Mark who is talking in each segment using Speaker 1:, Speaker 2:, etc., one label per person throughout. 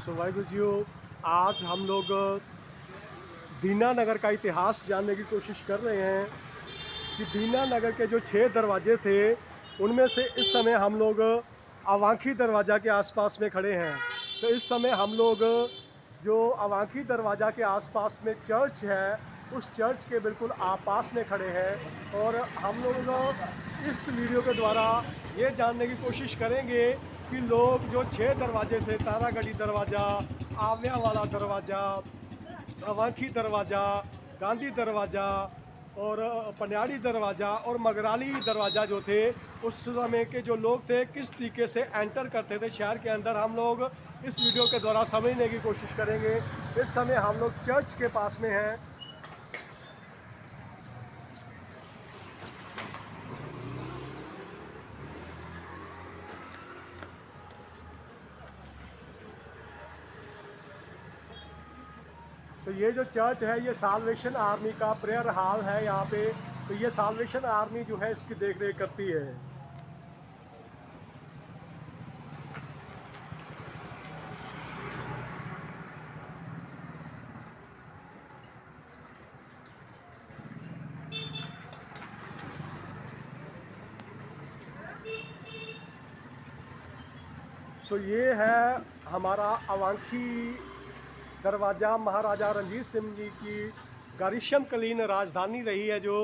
Speaker 1: वाहिगुरु जीओ। आज हम लोग दीनानगर का इतिहास जानने की कोशिश कर रहे हैं कि दीनानगर के जो 6 दरवाजे थे उनमें से इस समय हम लोग अवांखी दरवाज़ा के आसपास में खड़े हैं। तो इस समय हम लोग जो अवांखी दरवाज़ा के आसपास में चर्च है उस चर्च के बिल्कुल पास में खड़े हैं और हम लोग इस वीडियो के द्वारा ये जानने की कोशिश करेंगे कि लोग जो 6 दरवाजे थे, तारागढ़ी दरवाज़ा, आव्या वाला दरवाज़ा, अवांखी दरवाज़ा, गांधी दरवाज़ा और पनियाड़ी दरवाज़ा और मगराली दरवाज़ा जो थे, उस समय के जो लोग थे किस तरीके से एंटर करते थे शहर के अंदर, हम लोग इस वीडियो के द्वारा समझने की कोशिश करेंगे। इस समय हम लोग चर्च के पास में हैं। तो ये जो चर्च है ये साल्वेशन आर्मी का प्रेयर हॉल है यहाँ पे। तो ये साल्वेशन आर्मी जो है इसकी देख रेख करती है। सो ये है हमारा अवांखी दरवाज़ा। महाराजा रणजीत सिंह जी की ग्रीष्मकालीन राजधानी रही है जो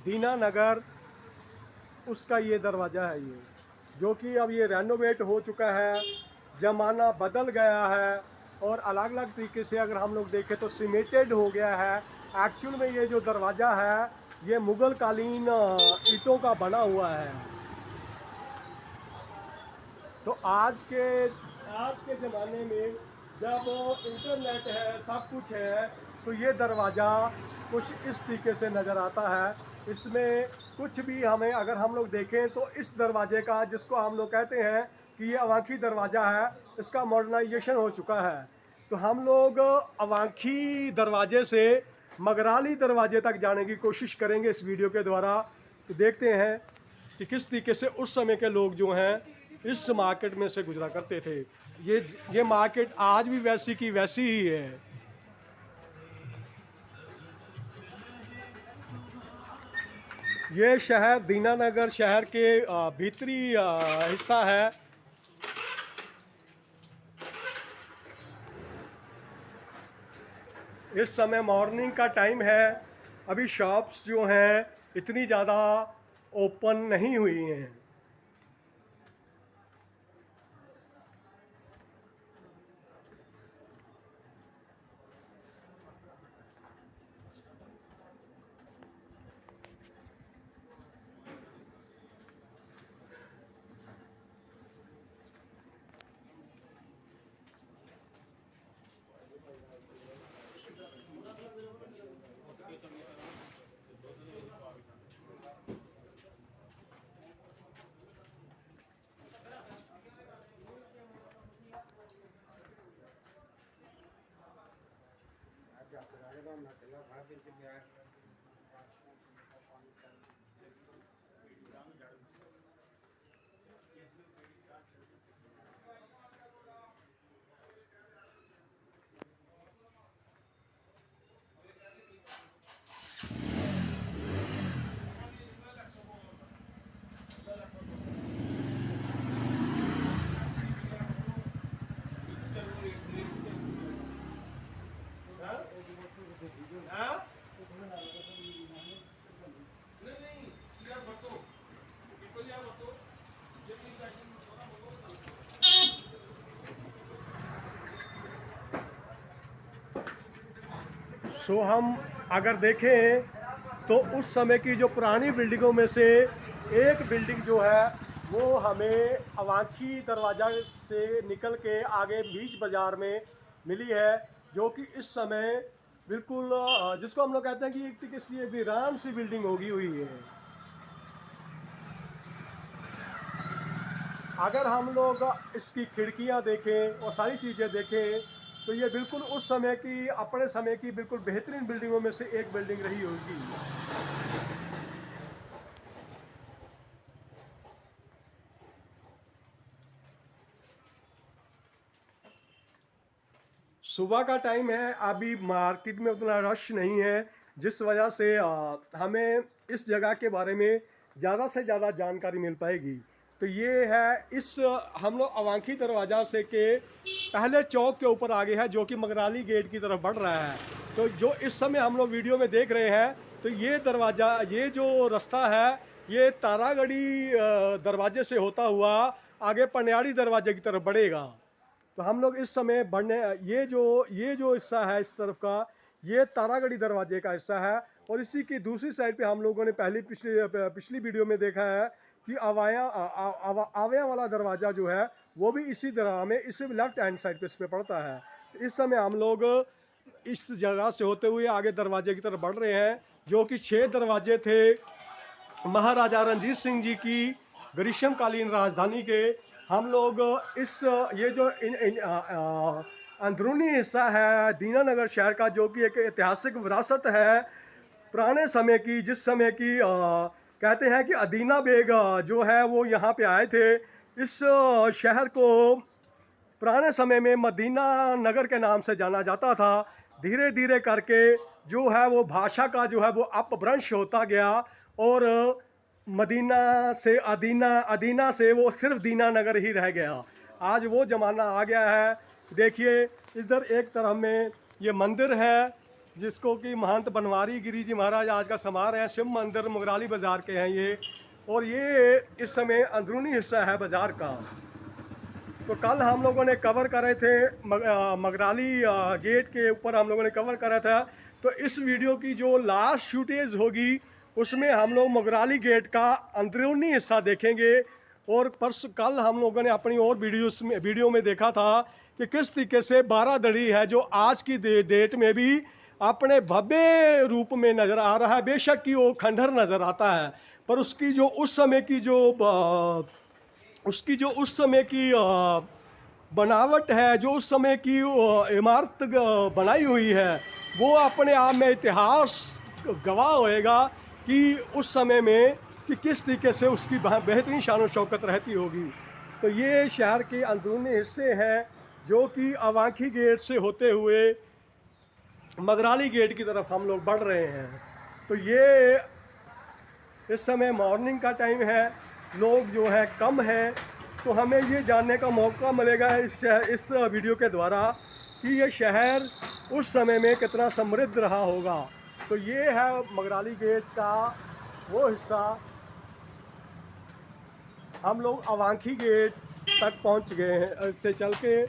Speaker 1: दीनानगर, उसका ये दरवाज़ा है ये, जो कि अब ये रेनोवेट हो चुका है। ज़माना बदल गया है और अलग अलग तरीके से अगर हम लोग देखें तो सीमेंटेड हो गया है। एक्चुअल में ये जो दरवाज़ा है ये मुग़ल कालीन ईंटों का बना हुआ है। तो आज के ज़माने में जब इंटरनेट है, सब कुछ है, तो ये दरवाज़ा कुछ इस तरीके से नज़र आता है। इसमें कुछ भी हमें अगर हम लोग देखें तो इस दरवाजे का, जिसको हम लोग कहते हैं कि ये अवांखी दरवाज़ा है, इसका मॉडर्नाइजेशन हो चुका है। तो हम लोग अवांखी दरवाजे से मगराली दरवाजे तक जाने की कोशिश करेंगे इस वीडियो के द्वारा। तो देखते हैं कि किस तरीके से उस समय के लोग जो हैं इस मार्केट में से गुजरा करते थे। ये मार्केट आज भी वैसी की वैसी ही है। ये शहर दीनानगर शहर के भीतरी हिस्सा है। इस समय मॉर्निंग का टाइम है। अभी शॉप्स जो हैं इतनी ज़्यादा ओपन नहीं हुई हैं। सो हम अगर देखें तो उस समय की जो पुरानी बिल्डिंगों में से एक बिल्डिंग जो है वो हमें अवांखी दरवाज़ा से निकल के आगे बीच बाज़ार में मिली है, जो कि इस समय बिल्कुल जिसको हम लोग कहते हैं कि एक तरीके से वीरान सी बिल्डिंग होगी हुई है। अगर हम लोग इसकी खिड़कियां देखें और सारी चीज़ें देखें तो ये बिल्कुल उस समय की, अपने समय की बिल्कुल बेहतरीन बिल्डिंगों में से एक बिल्डिंग रही होगी। सुबह का टाइम है, अभी मार्केट में उतना रश नहीं है, जिस वजह से हमें इस जगह के बारे में ज़्यादा से ज़्यादा जानकारी मिल पाएगी। तो ये है इस हम लोग अवांखी दरवाज़ा से के पहले चौक के ऊपर आगे है, जो कि मगराली गेट की तरफ बढ़ रहा है। तो जो इस समय हम लोग वीडियो में देख रहे हैं, तो ये दरवाज़ा, ये जो रास्ता है, ये तारागढ़ी दरवाजे से होता हुआ आगे पनियाड़ी दरवाजे की तरफ बढ़ेगा। तो हम लोग इस समय बढ़ने, ये जो हिस्सा है इस तरफ का, ये तारागढ़ी दरवाजे का हिस्सा है। और इसी की दूसरी साइड पे हम लोगों ने पिछली वीडियो में देखा है कि आव्या वाला दरवाज़ा जो है वो भी इसी तरह में इसी लेफ्ट हैंड साइड पे इस पे पड़ता है। तो इस समय हम लोग इस जगह से होते हुए आगे दरवाजे की तरफ बढ़ रहे हैं, जो कि 6 दरवाजे थे महाराजा रणजीत सिंह जी की ग्रीष्मकालीन राजधानी के। हम लोग इस ये जो अंदरूनी हिस्सा है दीनानगर शहर का, जो कि एक ऐतिहासिक विरासत है पुराने समय की, जिस समय की कहते हैं कि अदीना बेग जो है वो यहाँ पे आए थे। इस शहर को पुराने समय में मदीना नगर के नाम से जाना जाता था। धीरे धीरे करके जो है वो भाषा का जो है वो अपभ्रंश होता गया, और मदीना से अदीना, अदीना से वो सिर्फ दीना नगर ही रह गया। आज वो ज़माना आ गया है। देखिए इधर एक तरफ में ये मंदिर है, जिसको कि महंत बनवारी गिरी जी महाराज आज का समा रहे हैं। शिव मंदिर मुगराली बाज़ार के हैं ये, और ये इस समय अंदरूनी हिस्सा है बाज़ार का। तो कल हम लोगों ने कवर करे थे मगराली गेट के ऊपर हम लोगों ने कवर करा था। तो इस वीडियो की जो लास्ट शूटेज होगी उसमें हम लोग मगराली गेट का अंदरूनी हिस्सा देखेंगे। और कल हम लोगों ने अपनी और वीडियो में देखा था कि किस तरीके से बारादड़ी है, जो आज की डेट में भी अपने भव्य रूप में नज़र आ रहा है। बेशक कि वो खंडहर नज़र आता है, पर उसकी जो उस समय की उस समय की बनावट है, जो उस समय की इमारत बनाई हुई है, वो अपने आप में इतिहास गवाह होएगा कि उस समय में कि किस तरीके से उसकी बेहतरीन शान और शौकत रहती होगी। तो ये शहर के अंदरूनी हिस्से हैं, जो कि अवांखी गेट से होते हुए मगराली गेट की तरफ हम लोग बढ़ रहे हैं। तो ये इस समय मॉर्निंग का टाइम है, लोग जो है कम हैं। तो हमें ये जानने का मौका मिलेगा इस वीडियो के द्वारा कि ये शहर उस समय में कितना समृद्ध रहा होगा। तो ये है मगराली गेट का वो हिस्सा। हम लोग अवांखी गेट तक पहुंच गए हैं, से चल के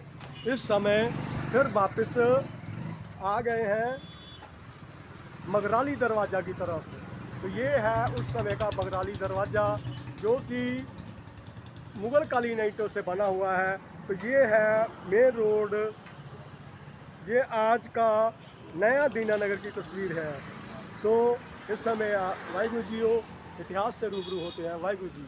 Speaker 1: इस समय फिर वापस आ गए हैं मगराली दरवाज़ा की तरफ। तो ये है उस समय का मगराली दरवाज़ा, जो कि मुग़ल कालीन ईंटों से बना हुआ है। तो ये है मेन रोड, ये आज का नया दीनानगर की तस्वीर है। सो इस समय वाहिगुरु जी इतिहास से रूबरू होते हैं। वाहिगुरु जी।